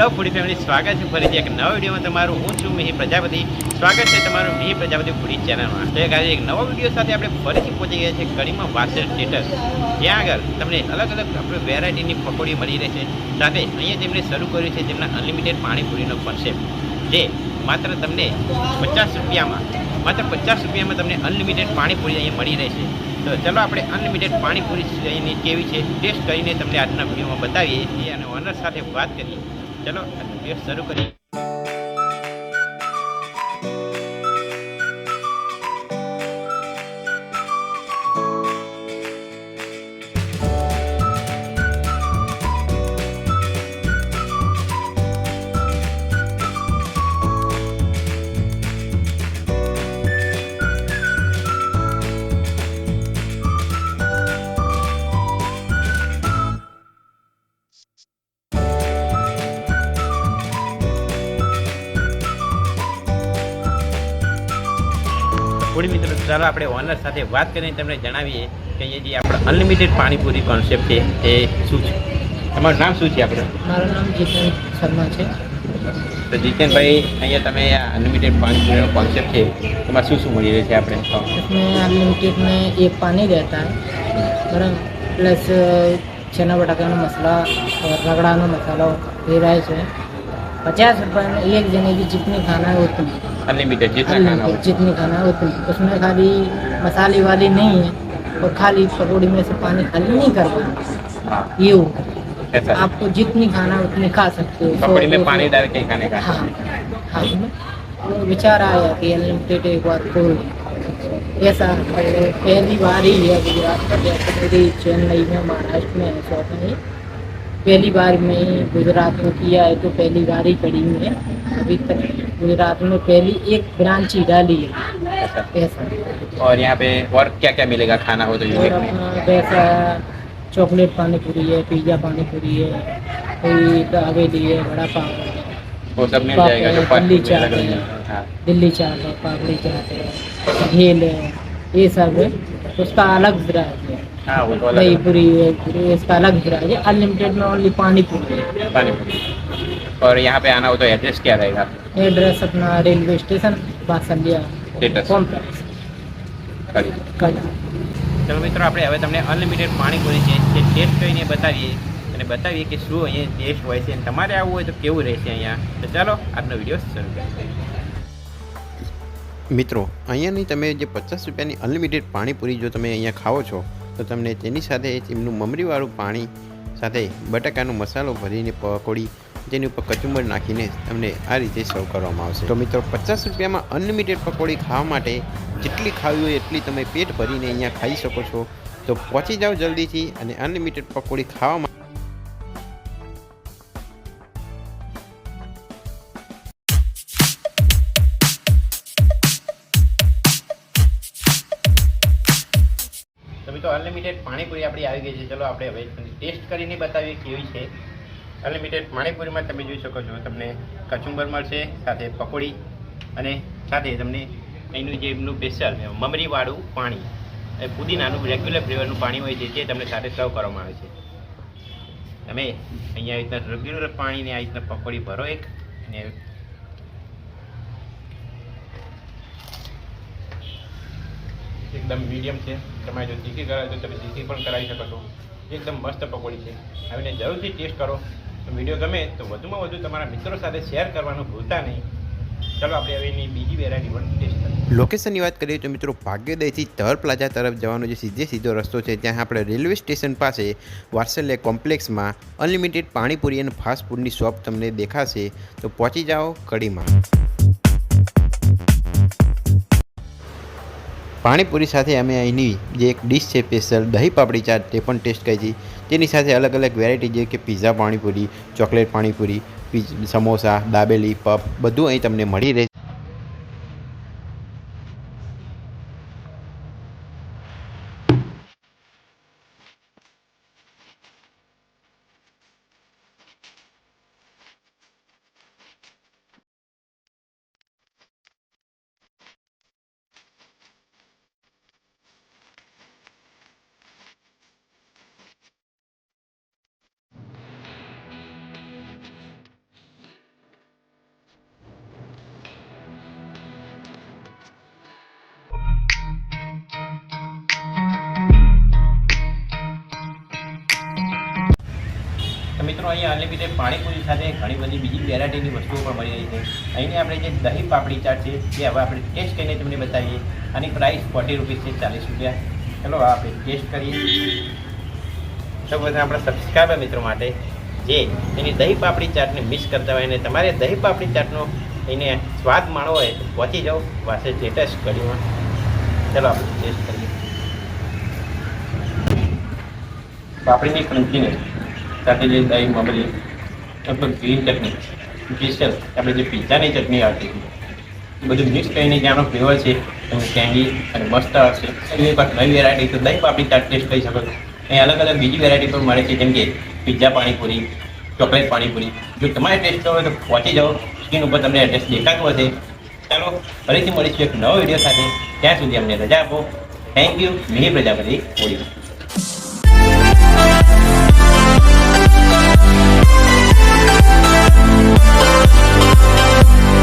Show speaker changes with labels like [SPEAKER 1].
[SPEAKER 1] Hello ફૂડી family, સ્વાગત છે ફરીથી એક નવા વિડીયોમાં તમારું. હું છું મિહિર પ્રજાપતિ. સ્વાગત છે તમારું મિહિર પ્રજાપતિ ફૂડી ચેનલમાં. તો આજે એક નવા વિડીયો સાથે આપણે ફરીથી પહોંચી ગયા છે કડીમાં વાસેલ સ્ટેટસ, જ્યાં આગળ તમને અલગ અલગ આપણે વેરાયટીની પકોડી મળી રહેશે. સાથે અહીંયા તેમણે શરૂ કર્યું છે તેમના અનલિમિટેડ પાણીપુરીનો કોન્સેપ્ટ, જે માત્ર તમને 50 રૂપિયામાં તમને અનલિમિટેડ પાણીપુરી અહીંયા મળી રહેશે. તો ચલો આપણે અનલિમિટેડ પાણીપુરી અહીંની કેવી છે ટેસ્ટ કરીને તમને આજના વિડીયોમાં બતાવીએ છીએ અને ઓનર સાથે વાત કરીએ. ચલો વિડીયો શરૂ કરીએ. ફૂડ મિત્રો, ચાલો આપણે ઓનર સાથે વાત કરીને તમને જણાવીએ કે અહીંયા જે આપણો અનલિમિટેડ પાણીપુરી કોન્સેપ્ટ છે એ શું છે. તમારું નામ શું છે? આપણે
[SPEAKER 2] મારું નામ જીતેન શર્મા છે.
[SPEAKER 1] તો જીતેનભાઈ, અહીંયા તમે અનલિમિટેડ પાણીપુરીનો કોન્સેપ્ટ છે, એમાં શું શું મળી રહે છે આપણે?
[SPEAKER 2] इसमें अनलिमिटेड में एक पानी रहता है, बराबर, प्लस चना बटाका का मसाला और रगड़ा का मसाला ये राइस है. 50 रुपये में एक जने की जितनी खाना है उतनी,
[SPEAKER 1] अनलिमिटेड जितना खाना हो.
[SPEAKER 2] जितनी खाना है उतनी. उसमें खाली मसाले वाली नहीं है और खाली पकौड़ी में से पानी खाली नहीं करना.
[SPEAKER 1] हाँ,
[SPEAKER 2] ये होगा,
[SPEAKER 1] ऐसा
[SPEAKER 2] आपको जितनी खाना उतनी खा सकते हो.
[SPEAKER 1] पकौड़ी में पानी डाल के खाने का.
[SPEAKER 2] हाँ हाँ, वो विचार आया कि अनलिमिटेड एक बार खोल ऐसा. पहली बार ही है गुजरात का, जैसे मेरी चेन्नई में महाराष्ट्र में है शॉप में. पहली बार में गुजरात में किया है, तो पहली बार ही कड़ी में अभी तक गुजरात में पहली एक ब्रांच ही डाली है ऐसा.
[SPEAKER 1] और यहाँ पे और क्या क्या मिलेगा खाना हो तो
[SPEAKER 2] और
[SPEAKER 1] यूनिक में?
[SPEAKER 2] अपना वैसा चॉकलेट पानी पूरी है, पिज़्ज़ा पानी पूरी है, कोई दावेली है, बड़ा पाव है,
[SPEAKER 1] वो सब मिल जाएगा जो
[SPEAKER 2] दिल्ली चाट
[SPEAKER 1] अलग
[SPEAKER 2] है,
[SPEAKER 1] अलग. हाँ,
[SPEAKER 2] दिल्ली चाट है, पापड़ी चाट है, घेल है, ये सब है. उसका अलग प्राइस है.
[SPEAKER 1] हाँ, वो तो
[SPEAKER 2] दही
[SPEAKER 1] अलग
[SPEAKER 2] पूरी है, पूरी इसका अलग प्राइस है. अनलिमिटेड में ओनली पानी पूरी है.
[SPEAKER 1] पानीपुरी. और यहाँ पे आना हो तो एड्रेस क्या रहेगा?
[SPEAKER 2] एड्रेस अपना रेलवे स्टेशन बासलिया
[SPEAKER 1] स्टेटस
[SPEAKER 2] कॉम्प्लेक्स
[SPEAKER 1] કરી.
[SPEAKER 2] कड़ी.
[SPEAKER 1] ચલો મિત્રો, આપણે હવે તમને અનલિમિટેડ પાણીપુરી છે તે ટેસ્ટ કરીને બતાવીએ અને બતાવીએ કે શું અહીંયા ટેસ્ટ હોય છે અને તમારે આવવું હોય તો કેવું રહેશે અહીંયા. તો ચાલો આજનો વિડીયો શરૂ કરીએ. મિત્રો, અહીંયાની તમે જે 50 રૂપિયાની અનલિમિટેડ પાણીપુરી જો તમે અહીંયા ખાઓ છો તો તમને તેની સાથે તેમનું મમરીવાળું પાણી સાથે બટાકાનો મસાલો ભરીને પકોડી, તેની ઉપર કચુંબર નાખીને તમને આ રીતે સર્વ કરવામાં આવશે. તો મિત્રો, 50 રૂપિયામાં અનલિમિટેડ પકોડી ખાવા માટે જેટલી ખાવી હોય એટલી તમે પેટ ભરીને અહીંયા ખાઈ શકો છો. તો પહોંચી જાઓ જલ્દીથી અને અનલિમિટેડ પકોડી ખાવા માટે. તો મિત્રો, અનલિમિટેડ પાણીપુરી આપણી આવી ગઈ છે. ચલો આપણે હવે ટેસ્ટ કરીને બતાવીએ કેવી છે. અનલિમિટેડ પાણીપુરીમાં તમે જોઈ શકો છો, તમને કચુંબર મળશે, સાથે પકોડી અને સાથે તમને અહીંનું જે એમનું સ્પેશિયલ મમરીવાળું પાણી, એ પુદીનાનું રેગ્યુલર ફ્લેવરનું પાણી હોય છે, જે તમને સાથે સર્વ કરવામાં આવે છે. તમે અહીંયા આવી રીતના રેગ્યુલર પાણીને આ રીતના પકોડી ભરો એક, અને એકદમ મીડિયમ છે. તમારે જો તીખી કરાવે તો તમે તીખી પણ કરાવી શકો છો. એકદમ મસ્ત પકોડી છે. આવીને જરૂરથી ટેસ્ટ કરો. તો વિડીયો ગમે તો વધુમાં વધુ તમારા મિત્રો સાથે શેર કરવાનું ભૂલતા નહીં. ચલો આપણે હવે એની બીજી વેરાયટી પણ ટેસ્ટ કરીએ. લોકેશનની વાત કરીએ તો મિત્રો, ભાગ્યોદયથી તર પ્લાઝા તરફ જવાનો જે સીધો રસ્તો છે, ત્યાં આપણે રેલવે સ્ટેશન પાસે વાત્સલ્ય કોમ્પ્લેક્સમાં અનલિમિટેડ પાણીપુરી અને ફાસ્ટ ફૂડની શોપ તમને દેખાશે. તો પહોંચી જાઓ કડીમાં. પાણીપુરી સાથે અમે અહીંની જે એક ડીશ છે સ્પેશિયલ દહીં પાપડી ચાટ, તે પણ ટેસ્ટ કરી હતી. તેની સાથે અલગ અલગ વેરાયટી જે કે pizza panipuri, chocolate panipuri, samosa, dabeli, puff બધું અહીં તમને મળી રહે. અહીંયા અનલિમિટેડ પાણીપુરી સાથે ઘણી બધી બીજી વેરાયટીની વસ્તુઓ પણ મળી રહી છે. અહીંની આપણે જે દહીં પાપડી ચાટ છે જે હવે આપણે ટેસ્ટ કરીને તમને બતાવીએ. આની પ્રાઇસ 40 રૂપીસ છે, 40 રૂપિયા. ચલો આપણે ટેસ્ટ કરીએ. તો બધા આપણા સબસ્ક્રાઈબર મિત્રો માટે જે એની દહીં પાપડી ચાટને મિસ કરતા હોય અને તમારે દહીં પાપડી ચાટનો એને સ્વાદ માણવો હોય તો પહોંચી જાઓ વાસેર સ્ટેટસ કઢીમાં. ચલો આપણે ટેસ્ટ કરીએ. પાપડીની ક્રંચીને સાથે જે દહીં મમરી અથવા ગ્રીન ચટણી સ્પેશિયલ આપણે જે પિઝાની ચટણી આવતી એ બધું મિક્સ કરીને જે આનો ફ્લેવર છે તમે કેન્ડી અને મસ્ત આવશે. એક વાર નવી વેરાયટી તો દહીં પાપડી ચાટ ટેસ્ટ કરી શકો છો. અહીં અલગ અલગ બીજી વેરાયટી પણ મળે છે, જેમ કે પિઝા પાણીપુરી, ચોકલેટ પાણીપુરી. જો તમારે ટેસ્ટ કરવો હોય તો પહોંચી જાઓ. સ્ક્રીન ઉપર તમને એડ્રેસ દેખાતું હશે. ચાલો ફરીથી મળીશું એક નવો વિડીયો સાથે. ત્યાં સુધી અમને રજા આપો. Thank you. મિહિર પ્રજાપતિ.